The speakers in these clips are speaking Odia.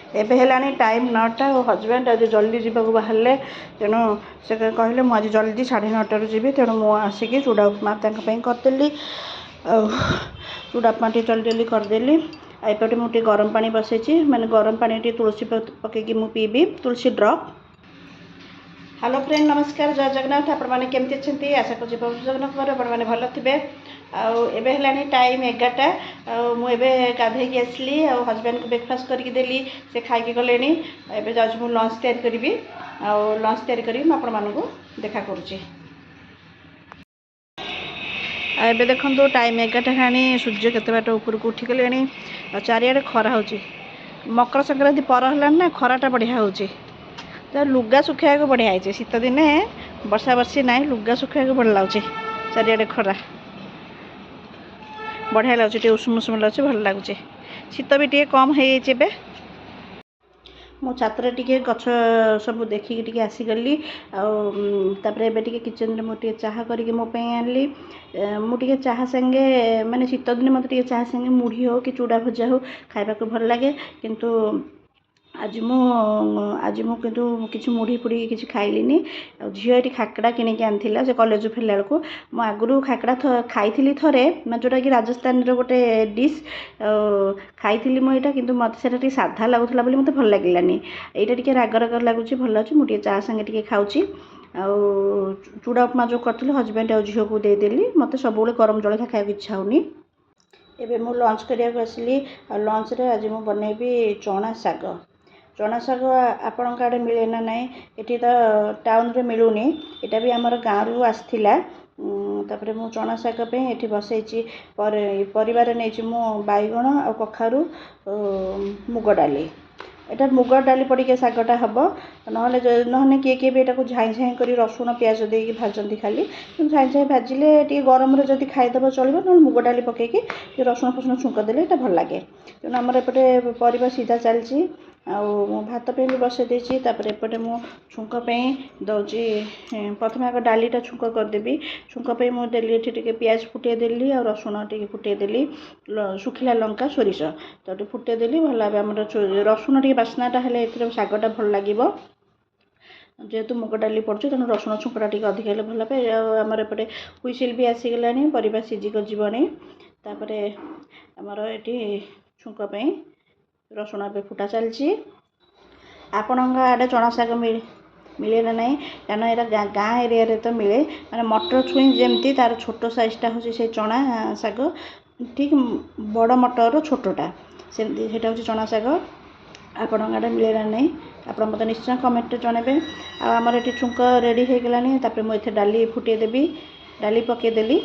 ଏବେ ହେଲାଣି ଟାଇମ୍ 9ଟା ଆଉ ହଜବେଣ୍ଡ ଆଜି ଜଲ୍ଦି ଯିବାକୁ ବାହାରିଲେ। ତେଣୁ ସେ କହିଲେ ମୁଁ ଆଜି ଜଲ୍ଦି 9:30ରୁ ଯିବି। ତେଣୁ ମୁଁ ଆସିକି ଚୁଡ଼ା ଉପମା ତାଙ୍କ ପାଇଁ କରିଦେଲି। ଆଉ ଚୁଡ଼ା ଉପମା ଟିକେ ଜଲ୍ଦି କରିଦେଲି। ଆଉ ଏପଟେ ମୁଁ ଟିକେ ଗରମ ପାଣି ବସାଇଛି, ମାନେ ଗରମ ପାଣି ଟିକେ ତୁଳସୀ ପକାଇକି ମୁଁ ପିଇବି, ତୁଳସୀ ଡ୍ରପ୍। ହ୍ୟାଲୋ ଫ୍ରେଣ୍ଡ, ନମସ୍କାର, ଜୟ ଜଗନ୍ନାଥ। ଆପଣମାନେ କେମିତି ଅଛନ୍ତି? ଆଶା କରୁଛି ପ୍ରଭୁ ଜଗନ୍ନାଥଙ୍କର ଆପଣମାନେ ଭଲ ଥିବେ। ଆଉ ଏବେ ହେଲାଣି ଟାଇମ୍ 11ଟା। ଆଉ ମୁଁ ଏବେ ଗାଧୋଇକି ଆସିଲି। ଆଉ ହଜବେଣ୍ଡକୁ ବ୍ରେକଫାଷ୍ଟ କରିକି ଦେଲି, ସେ ଖାଇକି ଗଲେଣି। ଏବେ ଯାଉଛି ମୁଁ ଲଞ୍ଚ ତିଆରି କରିବି। ଆଉ ଲଞ୍ଚ ତିଆରି କରିକି ମୁଁ ଆପଣମାନଙ୍କୁ ଦେଖା କରୁଛି। ଆଉ ଏବେ ଦେଖନ୍ତୁ ଟାଇମ୍ 11ଟା ହେଲାଣି। ସୂର୍ଯ୍ୟ କେତେ ବାଟ ଉପରକୁ ଉଠିଗଲେଣି। ଆଉ ଚାରିଆଡ଼େ ଖରା ହେଉଛି। ମକର ସଂକ୍ରାନ୍ତି ପର ହେଲାଣି ନା, ଖରାଟା ବଢ଼ିଆ ହେଉଛି। ତ ଲୁଗା ଶୁଖାଇବାକୁ ବଢ଼ିଆ ହେଇଛି। ଶୀତ ଦିନେ ବର୍ଷା ବର୍ଷି ନାହିଁ, ଲୁଗା ଶୁଖାଇବାକୁ ଭଲ ଲାଗୁଛି। ଚାରିଆଡ଼େ ଖରା ବଢ଼ିଆ ଲାଗୁଛି, ଟିକେ ଉଷୁମ ଉଷୁମ ଲାଗୁଛି, ଭଲ ଲାଗୁଛି। ଶୀତ ବି ଟିକେ କମ୍ ହେଇଯାଇଛି ଏବେ। ମୁଁ ଛାତରେ ଟିକେ ଗଛ ସବୁ ଦେଖିକି ଟିକେ ଆସିଗଲି। ଆଉ ତାପରେ ଏବେ ଟିକେ କିଚେନ୍ରେ ମୁଁ ଟିକେ ଚାହା କରିକି ମୋ ପାଇଁ ଆଣିଲି। ମୁଁ ଟିକେ ଚାହା ସାଙ୍ଗେ, ମାନେ ଶୀତ ଦିନେ ମୋତେ ଟିକେ ଚାହା ସାଙ୍ଗେ ମୁଢ଼ି ହେଉ କି ଚୁଡ଼ା ଭଜା ହେଉ ଖାଇବାକୁ ଭଲ ଲାଗେ। କିନ୍ତୁ ଆଜି ମୁଁ କିନ୍ତୁ କିଛି ମୁଢ଼ି ଫୁଢ଼ି କିଛି ଖାଇଲିନି। ଆଉ ଝିଅ ଏଠି ଖାକଡ଼ା କିଣିକି ଆଣିଥିଲା, ସେ କଲେଜରୁ ଫେରିଲା ବେଳକୁ। ମୁଁ ଆଗରୁ ଖାକଡ଼ା ଖାଇଥିଲି ଥରେ, ମାନେ ଯେଉଁଟାକି ରାଜସ୍ଥାନର ଗୋଟେ ଡିଶ୍। ଆଉ ଖାଇଥିଲି ମୁଁ ଏଇଟା, କିନ୍ତୁ ମୋତେ ସେଇଟା ଟିକେ ସାଧା ଲାଗୁଥିଲା ବୋଲି ମୋତେ ଭଲ ଲାଗିଲାନି। ଏଇଟା ଟିକେ ରାଗ ରାଗ ଲାଗୁଛି, ଭଲ ଲାଗୁଛି। ମୁଁ ଟିକେ ଚା ସାଙ୍ଗେ ଟିକେ ଖାଉଛି। ଆଉ ଚୁଡ଼ା ଉପମା ଯେଉଁ କରିଥିଲି ହଜବେଣ୍ଡ ଆଉ ଝିଅକୁ ଦେଇଦେଲି। ମୋତେ ସବୁବେଳେ ଗରମ ଜଳଖିଆ ଖାଇବାକୁ ଇଚ୍ଛା ହେଉନି। ଏବେ ମୁଁ ଲଞ୍ଚ କରିବାକୁ ଆସିଲି। ଆଉ ଲଞ୍ଚରେ ଆଜି ମୁଁ ବନେଇବି ଚଣା ଶାଗ। ଚଣା ଶାଗ ଆପଣଙ୍କ ଆଡ଼େ ମିଳେ ନା ନାହିଁ? ଏଠି ତ ଟାଉନରେ ମିଳୁନି। ଏଇଟା ବି ଆମର ଗାଁରୁ ଆସିଥିଲା। ତାପରେ ମୁଁ ଚଣା ଶାଗ ପାଇଁ ଏଠି ବସାଇଛି। ପରିବାରେ ନେଇଛି ମୁଁ ବାଇଗଣ ଆଉ କଖାରୁ, ମୁଗ ଡାଲି। ଏଇଟା ମୁଗ ଡାଲି ପଡ଼ିକି ଶାଗଟା ହେବ। ନହେଲେ କିଏ କିଏ ବି ଏଟାକୁ ଝାଇଁ ଝାଇଁ କରି ରସୁଣ ପିଆଜ ଦେଇକି ଭାଜନ୍ତି ଖାଲି। କିନ୍ତୁ ଝାଇଁ ଝାଇଁ ଭାଜିଲେ ଟିକେ ଗରମରେ ଯଦି ଖାଇଦେବ ଚଳିବ। ନହେଲେ ମୁଗ ଡାଲି ପକାଇକି ଟିକେ ରସୁଣ ଫସୁଣ ଛୁଙ୍କ ଦେଲେ ଏଇଟା ଭଲ ଲାଗେ। ତେଣୁ ଆମର ଏପଟେ ପରିବା ସିଝା ଚାଲିଛି। ଆଉ ମୁଁ ଭାତ ପାଇଁ ବି ବସାଇ ଦେଇଛି। ତାପରେ ଏପଟେ ମୁଁ ଛୁଙ୍କ ପାଇଁ ଦେଉଛି। ପ୍ରଥମେ ଆଗ ଡାଲିଟା ଛୁଙ୍କ କରିଦେବି। ଛୁଙ୍କ ପାଇଁ ମୁଁ ଦେଲି ଏଠି ଟିକେ ପିଆଜ ଫୁଟାଇ ଦେଲି, ଆଉ ରସୁଣ ଟିକେ ଫୁଟାଇ ଦେଲି, ଶୁଖିଲା ଲଙ୍କା, ସୋରିଷ ତ ଟିକେ ଫୁଟାଇ ଦେଲି। ଭଲ ଭାବେ ଆମର ରସୁଣ ଟିକେ ବାସ୍ନାଟା ହେଲେ ଏଥିରେ ଶାଗଟା ଭଲ ଲାଗିବ। ଯେହେତୁ ମୁଗ ଡାଲି ପଡ଼ୁଛି, ତେଣୁ ରସୁଣ ଛୁଙ୍କଟା ଟିକେ ଅଧିକ ହେଲେ ଭଲ ଲାଗେ। ଆଉ ଆମର ଏପଟେ ହୁଇସିଲ୍ ବି ଆସିଗଲାଣି, ପରିବା ସିଝି ଯିବନି। ତାପରେ ଆମର ଏଠି ଛୁଙ୍କ ପାଇଁ ରସୁଣ ଏବେ ଫୁଟା ଚାଲିଛି। ଆପଣଙ୍କ ଆଡ଼େ ଚଣା ଶାଗ ମିଳେ ନା ନାହିଁ? କାରଣ ଏଇଟା ଗାଁ ଏରିଆରେ ତ ମିଳେ। ମାନେ ମଟର ଛୁଇଁ ଯେମିତି ତା'ର ଛୋଟ ସାଇଜ୍ଟା ହେଉଛି ସେ ଚଣା ଶାଗ, ଠିକ୍ ବଡ଼ ମଟରର ଛୋଟଟା, ସେମିତି ସେଇଟା ହେଉଛି ଚଣା ଶାଗ। ଆପଣଙ୍କ ଆଡ଼େ ମିଳେ ନା ନାହିଁ ଆପଣ ମୋତେ ନିଶ୍ଚୟ କମେଣ୍ଟରେ ଜଣାଇବେ। ଆଉ ଆମର ଏଠି ଛୁଙ୍କ ରେଡ଼ି ହୋଇଗଲାଣି। ତାପରେ ମୁଁ ଏଥିରେ ଡାଲି ଫୁଟାଇ ଦେବି। ଡାଲି ପକାଇଦେଲି।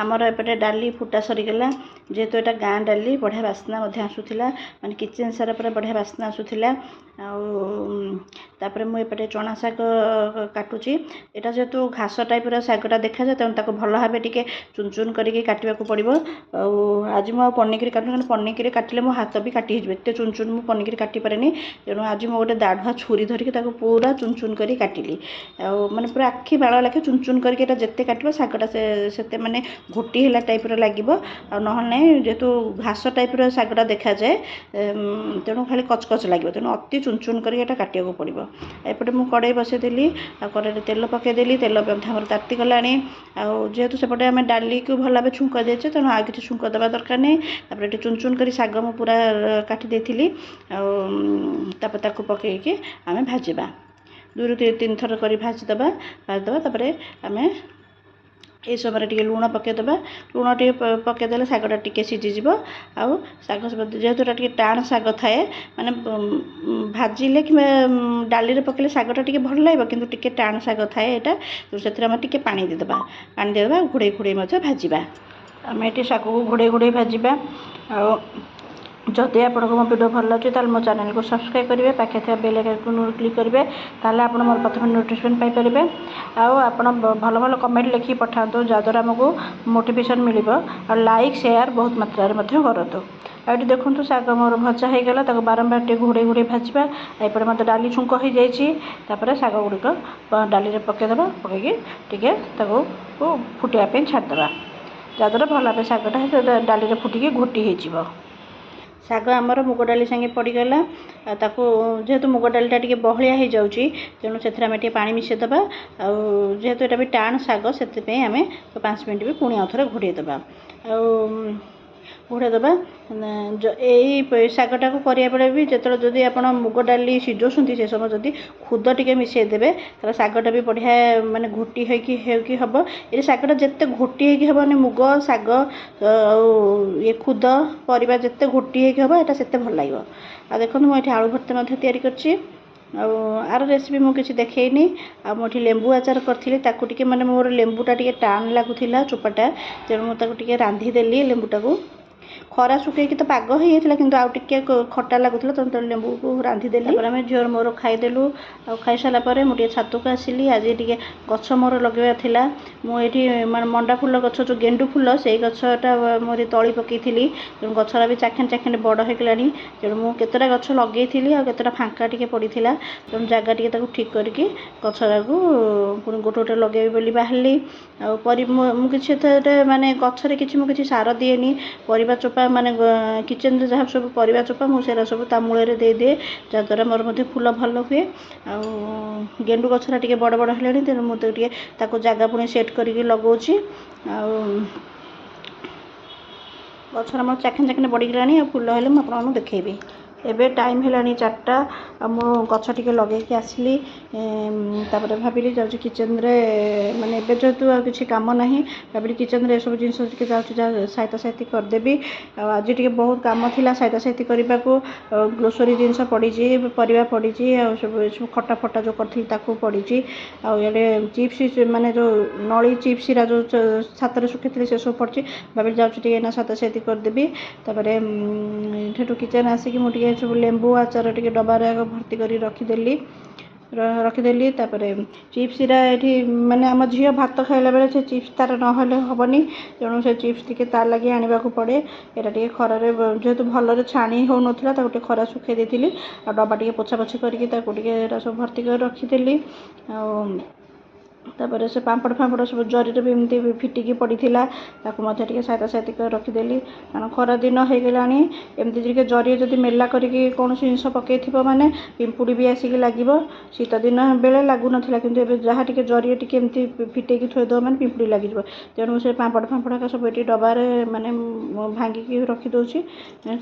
ଆମର ଏପଟେ ଡାଲି ଫୁଟା ସରିଗଲା। ଯେହେତୁ ଏଇଟା ଗାଁ ଡାଲି, ବଢ଼ିଆ ବାସ୍ନା ମଧ୍ୟ ଆସୁଥିଲା, ମାନେ କିଚେନ୍ ସାରା ପୁରା ବଢ଼ିଆ ବାସ୍ନା ଆସୁଥିଲା। ଆଉ ତାପରେ ମୁଁ ଏପଟେ ଚଣା ଶାଗ କାଟୁଛି। ଏଇଟା ଯେହେତୁ ଘାସ ଟାଇପ୍ର ଶାଗଟା ଦେଖାଯାଏ, ତେଣୁ ତାକୁ ଭଲ ଭାବେ ଟିକେ ଚୁନ ଚୁନ କରିକି କାଟିବାକୁ ପଡ଼ିବ। ଆଉ ଆଜି ମୁଁ ଆଉ ପନିକିରେ କାଟୁନି, କାରଣ ପନିକିରେ କାଟିଲେ ମୋ ହାତ ବି କାଟି ହେଇଯିବ। ଏତେ ଚୁନ ଚୁନ ମୁଁ ପନିକିରେ କାଟିପାରେନି। ତେଣୁ ଆଜି ମୁଁ ଗୋଟେ ଦାଢ଼ୁଆ ଛୁରୀ ଧରିକି ତାକୁ ପୁରା ଚୁନ ଚୁନ କରି କାଟିଲି। ଆଉ ମାନେ ପୁରା ଆଖି ବାଳ ଲେଖେ ଚୁନ ଚୁନ କରିକି, ଏଇଟା ଯେତେ କାଟିବ ଶାଗଟା ସେତେ ମାନେ ଘୋଟି ହେଲା ଟାଇପ୍ର ଲାଗିବ। ଆଉ ନହେଲେ ନାହିଁ, ଯେହେତୁ ଘାସ ଟାଇପ୍ର ଶାଗଟା ଦେଖାଯାଏ, ତେଣୁ ଖାଲି କଚକଚ ଲାଗିବ। ତେଣୁ ଅତି ଚୁନ ଚୁନ କରିକି ଏଇଟା କାଟିବାକୁ ପଡ଼ିବ। ଏପଟେ ମୁଁ କଡ଼େଇ ବସାଇଦେଲି। ଆଉ କଡ଼େଇରେ ତେଲ ପକାଇଦେଲି। ତେଲ ମଧ୍ୟ ଆମର ତାତିଗଲାଣି। ଆଉ ଯେହେତୁ ସେପଟେ ଆମେ ଡାଲିକୁ ଭଲ ଭାବେ ଛୁଙ୍କ ଦେଇଛେ, ତେଣୁ ଆଉ କିଛି ଛୁଙ୍କ ଦେବା ଦରକାର ନାହିଁ। ତାପରେ ଏଠି ଚୁନ ଚୁନ କରି ଶାଗ ମୁଁ ପୁରା କାଟି ଦେଇଥିଲି। ଆଉ ତାପରେ ତାକୁ ପକାଇକି ଆମେ ଭାଜିବା। 2ରୁ 3 ଥର କରି ଭାଜିଦେବା। ତାପରେ ଆମେ ଏହି ସମୟରେ ଟିକେ ଲୁଣ ପକାଇଦେବା। ଲୁଣ ଟିକେ ପକାଇଦେଲେ ଶାଗଟା ଟିକେ ସିଝିଯିବ। ଆଉ ଶାଗ ଯେହେତୁ ଏଟା ଟିକେ ଟାଣ ଶାଗ ଥାଏ, ମାନେ ଭାଜିଲେ କିମ୍ବା ଡାଲିରେ ପକାଇଲେ ଶାଗଟା ଟିକେ ଭଲ ଲାଗିବ, କିନ୍ତୁ ଟିକେ ଟାଣ ଶାଗ ଥାଏ ଏଇଟା। ସେଥିରେ ଆମେ ଟିକେ ପାଣି ଦେଇଦେବା। ଘୋଡ଼େଇ ଘୋଡ଼େଇ ମଧ୍ୟ ଭାଜିବା। ଆମେ ଏଠି ଶାଗକୁ ଘୋଡ଼େଇ ଘୋଡ଼େଇ ଭାଜିବା। ଆଉ ଯଦି ଆପଣଙ୍କୁ ମୋ ଭିଡ଼ିଓ ଭଲ ଲାଗୁଛି, ତାହେଲେ ମୋ ଚ୍ୟାନେଲକୁ ସବସ୍କ୍ରାଇବ୍ କରିବେ, ପାଖରେ ଥିବା ବେଲ୍ ଆଇକନ୍କୁ କ୍ଲିକ୍ କରିବେ। ତାହେଲେ ଆପଣ ମୋର ପ୍ରଥମେ ନୋଟିଫିକେସନ୍ ପାଇପାରିବେ। ଆଉ ଆପଣ ଭଲ ଭଲ କମେଣ୍ଟ ଲେଖିକି ପଠାନ୍ତୁ, ଯାହାଦ୍ୱାରା ଆମକୁ ମୋଟିଭେସନ୍ ମିଳିବ। ଆଉ ଲାଇକ୍ ସେୟାର ବହୁତ ମାତ୍ରାରେ ମଧ୍ୟ କରନ୍ତୁ। ଆଉ ଏଠି ଦେଖନ୍ତୁ ଶାଗ ମୋର ଭଜା ହୋଇଗଲା। ତାକୁ ବାରମ୍ବାର ଟିକେ ଘୋଡ଼େଇ ଘୋଡ଼େଇ ଭାଜିବା। ଏପଟେ ମୋତେ ଡାଲି ଛୁଙ୍କ ହୋଇଯାଇଛି। ତାପରେ ଶାଗ ଗୁଡ଼ିକ ଡାଲିରେ ପକାଇଦେବା। ପକାଇକି ଟିକେ ତାକୁ ଫୁଟିବା ପାଇଁ ଛାଡ଼ିଦେବା, ଯାହାଦ୍ୱାରା ଭଲ ଭାବେ ଶାଗଟା ଡାଲିରେ ଫୁଟିକି ଘୋଟି ହୋଇଯିବ। ଶାଗ ଆମର ମୁଗ ଡାଲି ସାଙ୍ଗେ ପଡ଼ିଗଲା। ତାକୁ ଯେହେତୁ ମୁଗ ଡାଲିଟା ଟିକେ ବହଳିଆ ହେଇଯାଉଛି ତେଣୁ ସେଥିରେ ଆମେ ଟିକେ ପାଣି ମିଶାଇଦେବା। ଆଉ ଯେହେତୁ ଏଇଟା ବି ଟାଣ ଶାଗ ସେଥିପାଇଁ ଆମେ 5 ମିନିଟ୍ ବି ପୁଣି ଆଉଥରେ ଘୋଡ଼େଇ ଦେବା। ଆଉ ଘୋଡ଼େଇ ଦେବା। ଏଇ ଶାଗଟାକୁ କରିବା ବେଳେ ବି ଯେତେବେଳେ ଯଦି ଆପଣ ମୁଗ ଡାଲି ସିଝାଉଛନ୍ତି ସେ ସମୟ ଯଦି ଖୁଦ ଟିକେ ମିଶାଇ ଦେବେ ତାହେଲେ ଶାଗଟା ବି ବଢ଼ିଆ ମାନେ ଘୋଟି ହେଇକି ହେବ। ଏ ଶାଗଟା ଯେତେ ଘୋଟି ହେଇକି ହେବନି ମୁଗ ଶାଗ ଆଉ ଖୁଦ ପରିବା ଯେତେ ଘୋଟି ହେଇକି ହେବ ଏଇଟା ସେତେ ଭଲ ଲାଗିବ। ଆଉ ଦେଖନ୍ତୁ ମୁଁ ଏଠି ଆଳୁ ଭର୍ତ୍ତା ମଧ୍ୟ ତିଆରି କରିଛି। ଆଉ ଆର ରେସିପି ମୁଁ କିଛି ଦେଖେଇନି। ଆଉ ମୁଁ ଏଠି ଲେମ୍ବୁ ଆଚାର କରିଥିଲି, ତାକୁ ଟିକେ ମାନେ ମୋର ଲେମ୍ବୁଟା ଟିକେ ଟାଣ ଲାଗୁଥିଲା ଚୋପାଟା, ତେଣୁ ମୁଁ ତାକୁ ଟିକେ ରାନ୍ଧିଦେଲି ଲେମ୍ବୁଟାକୁ। ଖରା ଶୁଖେଇକି ତ ପାଗ ହେଇଯାଇଥିଲା କିନ୍ତୁ ଆଉ ଟିକେ ଖଟା ଲାଗୁଥିଲା ତେଣୁ ଲେମ୍ବୁକୁ ରାନ୍ଧିଦେଲି। ତାପରେ ଆମେ ଝିଅର ମୋର ଖାଇଦେଲୁ। ଆଉ ଖାଇସାରିଲା ପରେ ମୁଁ ଟିକେ ଛାତକୁ ଆସିଲି। ଆଜି ଟିକେ ଗଛ ମୋର ଲଗାଇବାର ଥିଲା। ମୁଁ ଏଠି ମାନେ ମଣ୍ଡା ଫୁଲ ଗଛ ଯେଉଁ ଗେଣ୍ଡୁ ଫୁଲ ସେଇ ଗଛଟା ମୋର ତଳି ପକାଇଥିଲି। ତେଣୁ ଗଛଟା ବି ଚାଖେଣ୍ଡେ ଚାଖେଣ୍ଡେ ବଡ଼ ହେଇଗଲାଣି। ତେଣୁ ମୁଁ କେତେଟା ଗଛ ଲଗାଇଥିଲି ଆଉ କେତେଟା ଫାଙ୍କା ଟିକେ ପଡ଼ିଥିଲା। ତେଣୁ ଜାଗା ଟିକେ ତାକୁ ଠିକ୍ କରିକି ଗଛଟାକୁ ପୁଣି ଗୋଟେ ଗୋଟେ ଲଗାଇବି ବୋଲି ବାହାରିଲି। ଆଉ ମୁଁ କିଛି ଏଥିରେ ମାନେ ଗଛରେ ମୁଁ କିଛି ସାର ଦିଏନି। ପରିବା ଚୋପା ମାନେ କିଚେନ୍ରେ ଯାହା ସବୁ ପରିବା ଚୋପା ମୁଁ ସେରା ସବୁ ତା ମୂଳରେ ଦେଇଦିଏ, ଯାହାଦ୍ୱାରା ମୋର ମଧ୍ୟ ଫୁଲ ଭଲ ହୁଏ। ଆଉ ଗେଣ୍ଡୁ ଗଛଟା ଟିକେ ବଡ଼ ବଡ଼ ହେଲାଣି ତେଣୁ ମୁଁ ଟିକେ ତାକୁ ଜାଗା ପୁଣି ସେଟ୍ କରିକି ଲଗାଉଛି। ଆଉ ଗଛଟା ମୋର ଚାଖେଣ୍ଡେ ଚାଖେଣ୍ଡେ ବଢ଼ିଗଲାଣି। ଆଉ ଫୁଲ ହେଲେ ମୁଁ ଆପଣମାନଙ୍କୁ ଦେଖେଇବି। ଏବେ ଟାଇମ୍ ହେଲାଣି 4ଟା। ଆଉ ମୁଁ ଗଛ ଟିକେ ଲଗାଇକି ଆସିଲି। ତାପରେ ଭାବିଲି ଯାଉଛି କିଚେନ୍ରେ ମାନେ ଏବେ ଯେହେତୁ ଆଉ କିଛି କାମ ନାହିଁ ଭାବିଲି କିଚେନ୍ରେ ଏସବୁ ଜିନିଷ ଟିକେ ଯାଉଛି ସାଇତା ସାଇତି କରିଦେବି। ଆଉ ଆଜି ଟିକେ ବହୁତ କାମ ଥିଲା ସାଇତା ସାଇତି କରିବାକୁ। ଗ୍ରୋସରୀ ଜିନିଷ ପଡ଼ିଛି, ପରିବା ପଡ଼ିଛି, ଆଉ ସବୁ ଖଟା ଫଟା ଯେଉଁ କରିଥିଲି ତାକୁ ପଡ଼ିଛି। ଆଉ ଇଆଡ଼େ ଚିପ୍ସ ମାନେ ଯେଉଁ ନଳି ଚିପ୍ସରା ଯେଉଁ ଛାତରେ ଶୁଖେଇଥିଲି ସେସବୁ ପଡ଼ିଛି। ଭାବିଲି ଯାଉଛି ଟିକେ ଏଇନା ସାଇତା ସାଇତି କରିଦେବି। ତାପରେ ସେଠୁ କିଚେନ୍ ଆସିକି ମୁଁ ଟିକେ ସବୁ ଲେମ୍ବୁ ଆଚାର ଟିକେ ଡବାରେ ଆଗ ଭର୍ତ୍ତି କରି ରଖିଦେଲି। ତାପରେ ଚିପ୍ସରା ଏଠି ମାନେ ଆମ ଝିଅ ଭାତ ଖାଇଲା ବେଳେ ସେ ଚିପ୍ସ ତାର ନହେଲେ ହେବନି। ତେଣୁ ସେ ଚିପ୍ସ ଟିକେ ତା ଲାଗି ଆଣିବାକୁ ପଡ଼େ। ଏଇଟା ଟିକେ ଖରାରେ ଯେହେତୁ ଭଲରେ ଛାଣି ହେଉନଥିଲା ତାକୁ ଟିକେ ଖରା ଶୁଖେଇ ଦେଇଥିଲି। ଆଉ ଡବା ଟିକେ ପୋଛାପୋଛି କରିକି ତାକୁ ଟିକେ ଏଇଟା ସବୁ ଭର୍ତ୍ତି କରି ରଖିଥିଲି। ଆଉ ତାପରେ ସେ ପାମ୍ପଡ଼ ଫାମ୍ପଡ଼ ସବୁ ଜରିରେ ବି ଏମିତି ଫିଟିକି ପଡ଼ିଥିଲା, ତାକୁ ମଧ୍ୟ ଟିକେ ସାଇତା ସାଇତି କରି ରଖିଦେଲି। କାରଣ ଖରା ଦିନ ହେଇଗଲାଣି, ଏମିତି ଟିକେ ଜରିରେ ଯଦି ମେଲା କରିକି କୌଣସି ଜିନିଷ ପକାଇଥିବ ମାନେ ପିମ୍ପୁଡ଼ି ବି ଆସିକି ଲାଗିବ। ଶୀତ ଦିନ ବେଳେ ଲାଗୁନଥିଲା କିନ୍ତୁ ଏବେ ଯାହା ଟିକେ ଜରିରେ ଟିକେ ଏମିତି ଫିଟେଇକି ଥୋଇଦେବ ମାନେ ପିମ୍ପୁଡ଼ି ଲାଗିଯିବ। ତେଣୁ ସେ ପାମ୍ପଡ଼ ଫାମ୍ପଡ଼ ସବୁ ଏଠି ଡବାରେ ମାନେ ଭାଙ୍ଗିକି ରଖିଦେଉଛି। ଆଉ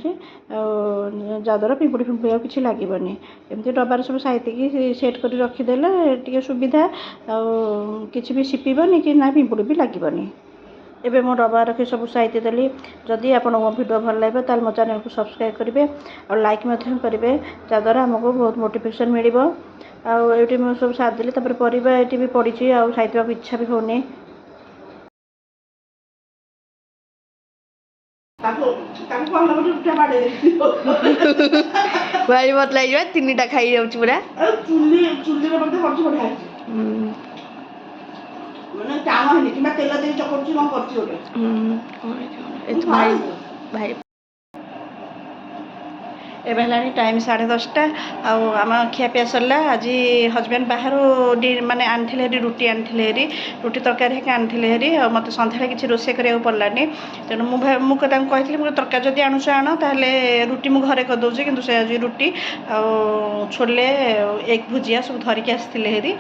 ଯାହାଦ୍ୱାରା ପିମ୍ପୁଡ଼ି ଆଉ କିଛି ଲାଗିବନି। ଏମିତି ଡବାରେ ସବୁ ସାଇତିକି ସେଟ୍ କରି ରଖିଦେଲେ ଟିକେ ସୁବିଧା। ଆଉ କିଛି ବି ସିପିବନି କି ନା ପିମ୍ପୁଡ଼ି ବି ଲାଗିବନି। ଏବେ ମୁଁ ଡବା ରଖି ସବୁ ସାଇତି ଦେଲି। ଯଦି ଆପଣଙ୍କୁ ମୋ ଭିଡ଼ିଓ ଭଲ ଲାଗିବ ତାହେଲେ ମୋ ଚ୍ୟାନେଲକୁ ସବସ୍କ୍ରାଇବ୍ କରିବେ ଆଉ ଲାଇକ୍ ମଧ୍ୟ କରିବେ, ଯାହାଦ୍ୱାରା ଆମକୁ ବହୁତ ମୋଟିଭେସନ୍ ମିଳିବ। ଆଉ ଏଇଠି ମୁଁ ସବୁ ସାରିଦେଲି। ତାପରେ ପରିବା ଏଇଠି ବି ପଡ଼ିଛି, ଆଉ ସାଇତିବାକୁ ଇଚ୍ଛା ବି ହେଉନି। ଭାରି ମତ ଲାଗିବ 3ଟା ଖାଇଯାଉଛି ପୁରା। ଚୁଲିରେ ମଧ୍ୟ ପଡ଼ିଛି ବଢ଼ିଆ ହେଇଛି। ମାନେ ଟାଣ ହେଇନି କିମ୍ବା ତେଲ ଦେଇ ଚକଟୁଛି କ'ଣ କରୁଛି ଗୋଟେ। ଭାରି ଏବେ ହେଲାଣି ଟାଇମ୍ 10:30। ଆଉ ଆମ ଖିଆପିଆ ସରିଲା। ଆଜି ହଜବେଣ୍ଡ ବାହାରୁ ମାନେ ଆଣିଥିଲେ ହେରି ରୁଟି ଆଣିଥିଲେ ହେରି, ରୁଟି ତରକାରୀ ହେଇକି ଆଣିଥିଲେ ହେରି। ଆଉ ମୋତେ ସନ୍ଧ୍ୟାରେ କିଛି ରୋଷେଇ କରିବାକୁ ପଡ଼ିଲାନି। ତେଣୁ ମୁଁ ତାଙ୍କୁ କହିଥିଲି ମୁଁ ତରକାରୀ ଯଦି ଆଣୁଛ ଆଣ, ତାହେଲେ ରୁଟି ମୁଁ ଘରେ କରିଦେଉଛି। କିନ୍ତୁ ସେ ଆଜି ରୁଟି ଆଉ ଛୋଲେ ଏଗ୍ ଭୁଜିଆ ସବୁ ଧରିକି ଆସିଥିଲେ ହେରି।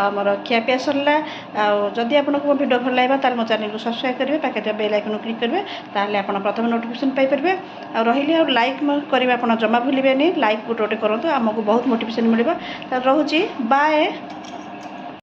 ଆମର ଖିଆପିଆ ସରିଲା। ଆଉ ଯଦି ଆପଣଙ୍କୁ ମୋ ଭିଡ଼ିଓ ଭଲ ଲାଗିବ ତାହେଲେ ମୋ ଚ୍ୟାନେଲକୁ ସବସ୍କ୍ରାଇବ୍ କରିବେ, ପାଖରେ ଥିବା ବେଲ୍ ଆଇକନ୍କୁ କ୍ଲିକ୍ କରିବେ, ତାହେଲେ ଆପଣ ପ୍ରଥମେ ନୋଟିଫିକେସନ୍ ପାଇପାରିବେ। ଆଉ ରହିଲି, ଆଉ ଲାଇକ୍ କରିବା ଆପଣ ଜମା ଭୁଲିବେନି। ଲାଇକ୍ ଗୋଟେ କରନ୍ତୁ, ଆମକୁ ବହୁତ ମୋଟିଭେସନ୍ ମିଳିବ। ତାହେଲେ ରହୁଛି, ବାଏ।